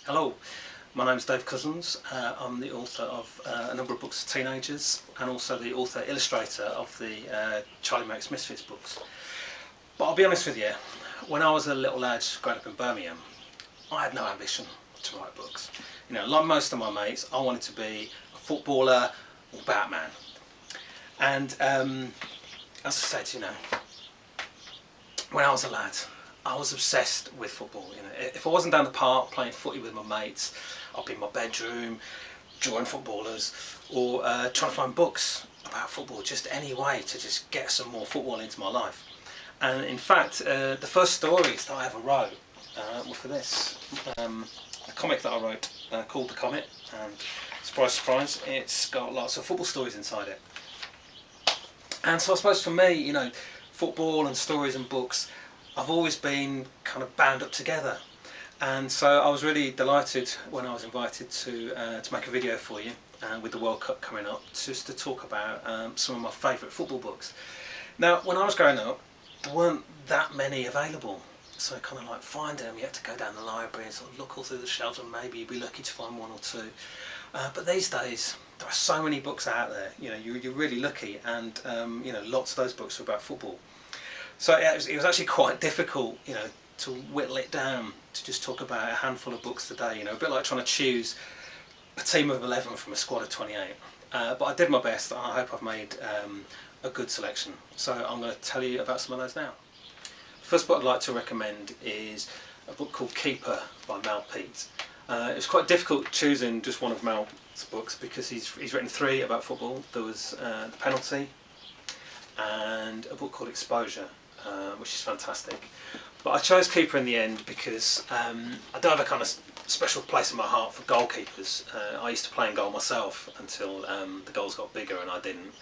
Hello, my name is Dave Cousins. I'm the author of a number of books for teenagers and also the author illustrator of the Charlie Makes Misfits books. But I'll be honest with you, when I was a little lad growing up in Birmingham, I had no ambition to write books. Like most of my mates, I wanted to be a footballer or Batman. And as I said, when I was a lad, I was obsessed with football. If I wasn't down the park playing footy with my mates, I'd be in my bedroom drawing footballers or trying to find books about football, just any way to just get some more football into my life. And in fact, the first stories that I ever wrote were for this, a comic that I wrote called The Comet, and surprise, surprise, it's got lots of football stories inside it. And so I suppose for me, football and stories and books, I've always been kind of bound up together. And so I was really delighted when I was invited to make a video for you with the World Cup coming up, just to talk about some of my favourite football books. Now, when I was growing up, there weren't that many available. So kind of like finding them, you had to go down the library and sort of look all through the shelves, and maybe you'd be lucky to find one or two. But these days, there are so many books out there. You're really lucky, and lots of those books are about football. So yeah, it was actually quite difficult, to whittle it down to just talk about a handful of books today. A bit like trying to choose a team of 11 from a squad of 28. But I did my best, and I hope I've made a good selection. So I'm going to tell you about some of those now. The first book I'd like to recommend is a book called Keeper by Mal Peet. It was quite difficult choosing just one of Mal's books because he's written three about football. There was The Penalty and a book called Exposure, which is fantastic. But I chose Keeper in the end because I do have a kind of special place in my heart for goalkeepers. I used to play in goal myself until the goals got bigger and I didn't.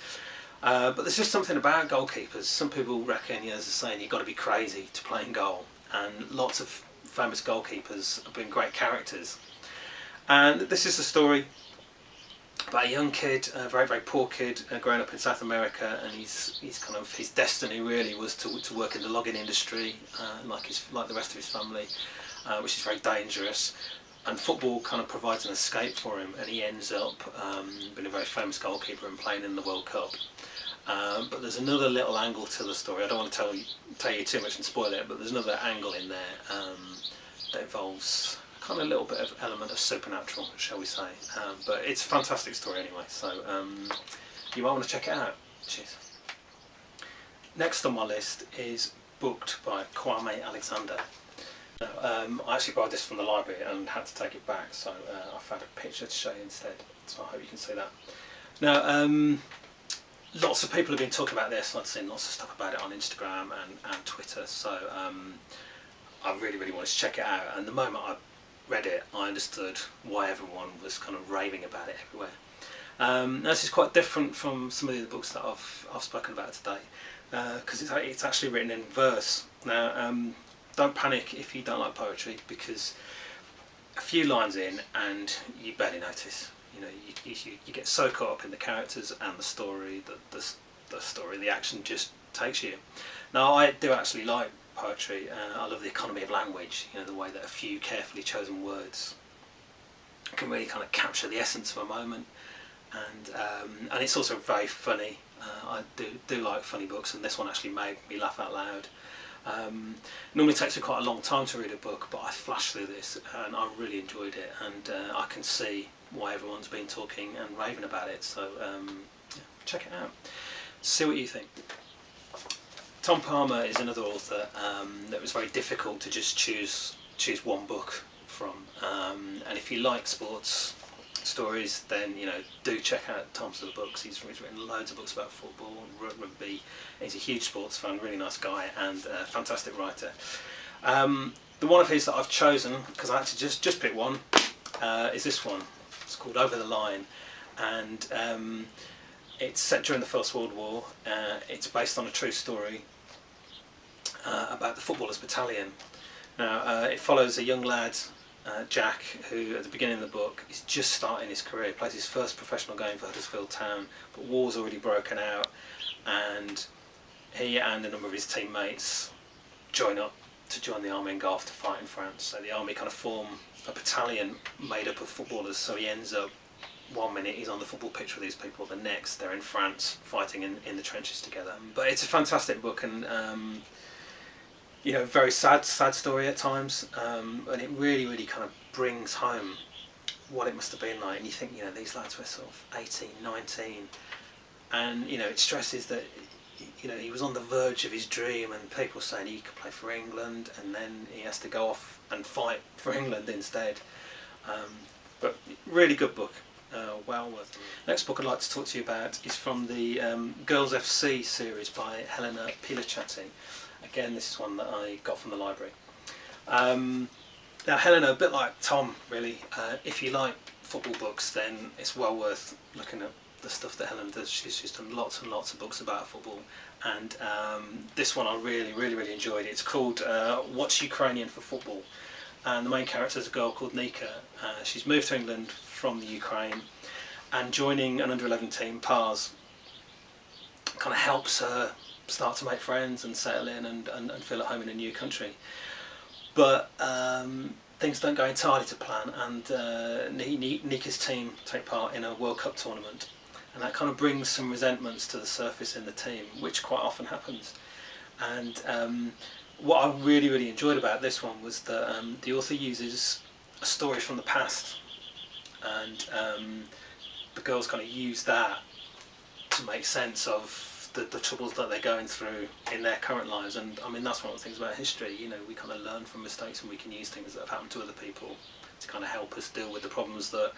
But there's just something about goalkeepers. Some people reckon, there's a saying, you've got to be crazy to play in goal. And lots of famous goalkeepers have been great characters. And this is the story about a young kid, a very, very poor kid, growing up in South America, and he's kind of, his destiny really was to work in the logging industry, like the rest of his family, which is very dangerous. And football kind of provides an escape for him, and he ends up being a very famous goalkeeper and playing in the World Cup. But there's another little angle to the story. I don't want to tell you too much and spoil it, but there's another angle in there that involves kind of a little bit of element of supernatural, shall we say. But it's a fantastic story anyway, so you might want to check it out. Cheers. Next on my list is Booked by Kwame Alexander. Now, I actually borrowed this from the library and had to take it back, so I found a picture to show you instead, so I hope you can see that. Now, lots of people have been talking about this. I've seen lots of stuff about it on Instagram and Twitter, so I really, really wanted to check it out. And the moment I read it, I understood why everyone was kind of raving about it everywhere. This is quite different from some of the other books that I've spoken about today, because it's actually written in verse. Now, don't panic if you don't like poetry, because a few lines in and you barely notice. You get so caught up in the characters and the story that the action just takes you. Now, I do actually like poetry. I love the economy of language, the way that a few carefully chosen words can really kind of capture the essence of a moment, and it's also very funny. I do like funny books, and this one actually made me laugh out loud. Normally takes me quite a long time to read a book, but I flashed through this and I really enjoyed it, and I can see why everyone's been talking and raving about it, so check it out, see what you think. Tom Palmer is another author that was very difficult to just choose one book from, and if you like sports stories, then do check out Tom's other books. He's written loads of books about football and rugby. He's a huge sports fan, really nice guy, and a fantastic writer. The one of his that I've chosen, because I had to just pick one, is this one. It's called Over the Line, and it's set during the First World War. It's based on a true story about the Footballers' Battalion. Now, it follows a young lad, Jack, who at the beginning of the book is just starting his career. He plays his first professional game for Huddersfield Town, but war's already broken out, and he and a number of his teammates join up to join the army in Gulf to fight in France. So the army kind of form a battalion made up of footballers. So he ends up, one minute he's on the football pitch with these people, the next they're in France fighting in the trenches together. But it's a fantastic book, and very sad story at times, and it really kind of brings home what it must have been like. And you think, these lads were sort of 18, 19, and it stresses that he was on the verge of his dream, and people saying he could play for England, and then he has to go off and fight for England instead. But really good book, well worth it. Next book I'd like to talk to you about is from the Girls FC series by Helena Pilachati. Again, this is one that I got from the library. Now Helena, a bit like Tom really, if you like football books, then it's well worth looking at the stuff that Helena does. She's done lots and lots of books about football, and this one I really enjoyed. It's called What's Ukrainian for Football, and the main character is a girl called Nika. She's moved to England from the Ukraine, and joining an under-11 team, PARS, kind of helps her start to make friends and settle in and feel at home in a new country. But things don't go entirely to plan, and Nika's team take part in a World Cup tournament, and that kind of brings some resentments to the surface in the team, which quite often happens. And what I really enjoyed about this one was that the author uses a story from the past, and the girls kind of use that to make sense of the troubles that they're going through in their current lives. And I mean, that's one of the things about history, we kind of learn from mistakes, and we can use things that have happened to other people to kind of help us deal with the problems that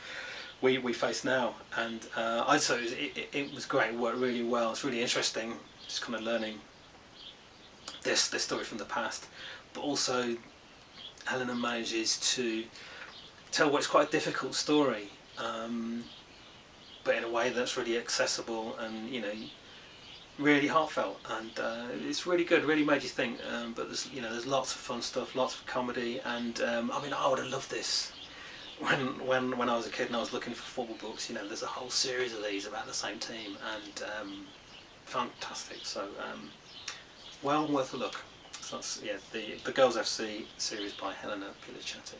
we face now. And I'd say it was great, it worked really well. It's really interesting, just kind of learning this story from the past, but also Helena manages to tell what's quite a difficult story, but in a way that's really accessible and really heartfelt, and it's really good, really made you think. But there's lots of fun stuff, lots of comedy, and I mean, I would have loved this when I was a kid and I was looking for football books. There's a whole series of these about the same team, and fantastic. So well worth a look. So that's the Girls FC series by Helena Pilachati.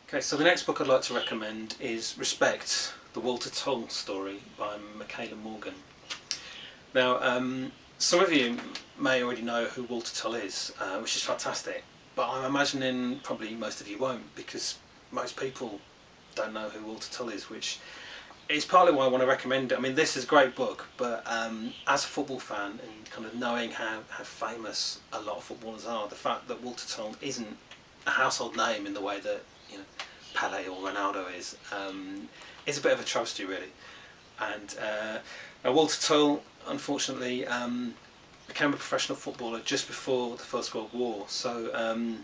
Okay, so the next book I'd like to recommend is Respect, the Walter Tull story by Michaela Morgan. Now, some of you may already know who Walter Tull is, which is fantastic, but I'm imagining probably most of you won't, because most people don't know who Walter Tull is, which is partly why I want to recommend it. I mean, this is a great book, but as a football fan, and kind of knowing how famous a lot of footballers are, the fact that Walter Tull isn't a household name in the way that Pele or Ronaldo is a bit of a travesty, really. And Walter Tull, unfortunately, became a professional footballer just before the First World War. So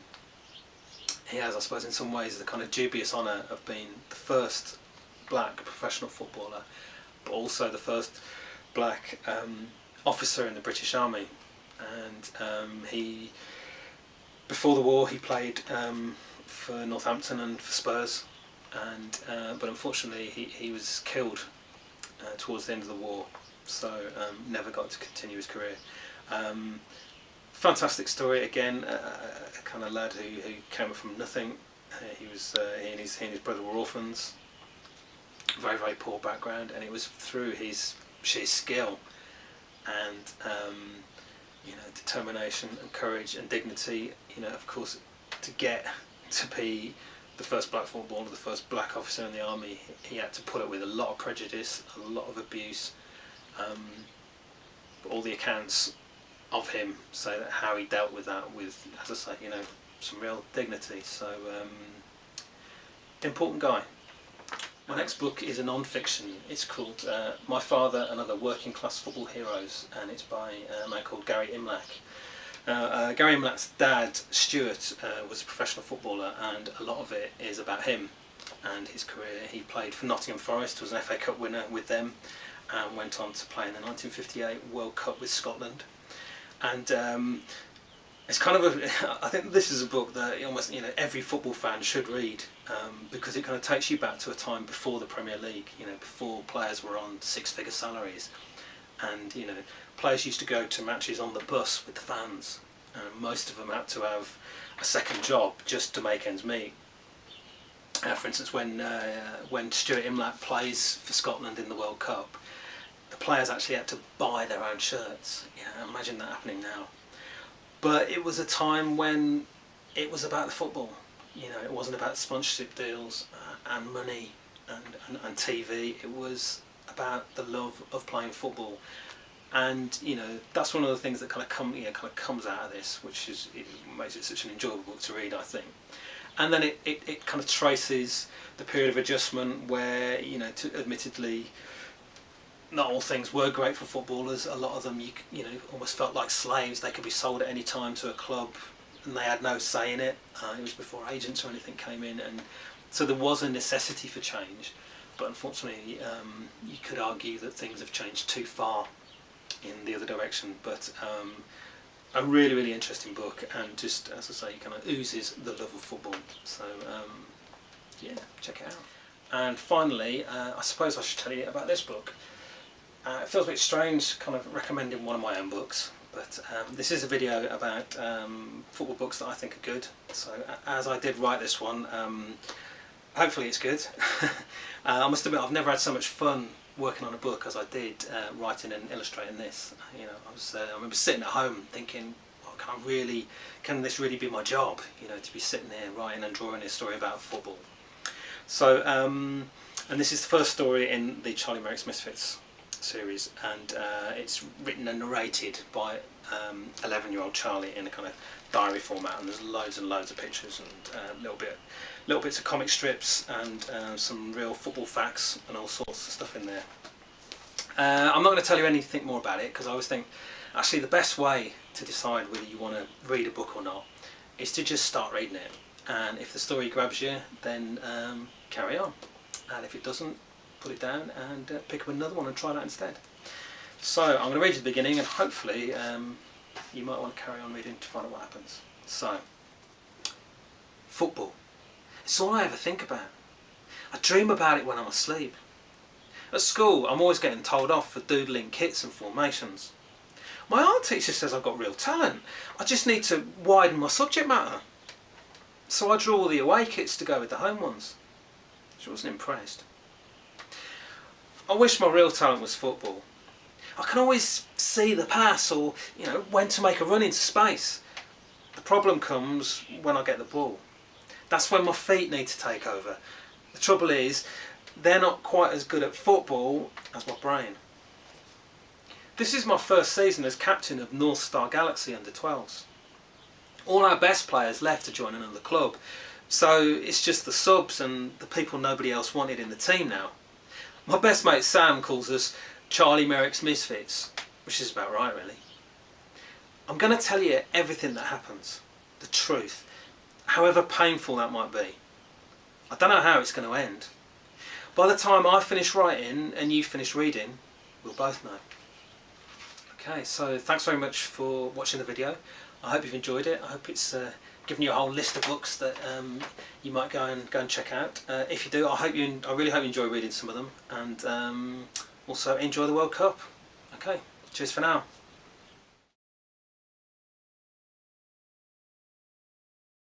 he has, I suppose, in some ways, the kind of dubious honour of being the first black professional footballer, but also the first black officer in the British Army. And before the war, he played for Northampton and for Spurs, and but unfortunately he was killed towards the end of the war, so never got to continue his career. Fantastic story again, a kind of lad who came up from nothing. He and his brother were orphans, very poor background, and it was through his sheer skill and determination and courage and dignity, of course, to get to be the first black footballer, the first black officer in the army. He had to put up with a lot of prejudice, a lot of abuse, but all the accounts of him say that how he dealt with that with, as I say, some real dignity. So important guy. My next book is a non-fiction. It's called My Father and Other Working Class Football Heroes, and it's by a man called Gary Imlach. Gary Imlach's dad, Stuart, was a professional footballer, and a lot of it is about him and his career. He played for Nottingham Forest, was an FA Cup winner with them, and went on to play in the 1958 World Cup with Scotland. And it's kind of I think this is a book that almost every football fan should read, because it kind of takes you back to a time before the Premier League, before players were on six-figure salaries, and players used to go to matches on the bus with the fans, and most of them had to have a second job just to make ends meet. For instance, when Stuart Imlach plays for Scotland in the World Cup, the players actually had to buy their own shirts. Yeah, imagine that happening now. But it was a time when it was about the football. It wasn't about sponsorship deals and money and TV. It was about the love of playing football. And that's one of the things that kind of comes out of this, which is it makes it such an enjoyable book to read, I think. And then it kind of traces the period of adjustment where admittedly not all things were great for footballers. A lot of them almost felt like slaves. They could be sold at any time to a club and they had no say in it. It was before agents or anything came in, and so there was a necessity for change. But unfortunately, you could argue that things have changed too far in the other direction. But a really, really interesting book, and just, as I say, kind of oozes the love of football. So yeah, check it out. And finally, I suppose I should tell you about this book. It feels a bit strange kind of recommending one of my own books, but this is a video about football books that I think are good. So as I did write this one, hopefully it's good. I must admit I've never had so much fun working on a book as I did writing and illustrating this. I remember sitting at home thinking, oh, can this really be my job? To be sitting there writing and drawing a story about football. So, and this is the first story in the Charlie Merrick's Misfits series, and it's written and narrated by 11-year-old Charlie in a kind of diary format, and there's loads and loads of pictures and little bits of comic strips and some real football facts and all sorts of stuff in there. I'm not going to tell you anything more about it, because I always think actually the best way to decide whether you want to read a book or not is to just start reading it, and if the story grabs you, then carry on, and if it doesn't, put it down and pick up another one and try that instead. So I'm going to read you the beginning, and hopefully you might want to carry on reading to find out what happens. So, football. It's all I ever think about. I dream about it when I'm asleep. At school, I'm always getting told off for doodling kits and formations. My art teacher says I've got real talent. I just need to widen my subject matter. So I draw all the away kits to go with the home ones. She wasn't impressed. I wish my real talent was football. I can always see the pass, or when to make a run into space. The problem comes when I get the ball. That's when my feet need to take over. The trouble is, they're not quite as good at football as my brain. This is my first season as captain of North Star Galaxy under-12s. All our best players left to join another club, so it's just the subs and the people nobody else wanted in the team now. My best mate Sam calls us Charlie Merrick's Misfits, which is about right, really. I'm going to tell you everything that happens, the truth, however painful that might be. I don't know how it's going to end. By the time I finish writing and you finish reading, we'll both know. Okay, so thanks very much for watching the video. I hope you've enjoyed it. I hope it's given you a whole list of books that you might go and check out. If you do, I really hope you enjoy reading some of them, and also enjoy the World Cup. Okay, cheers for now.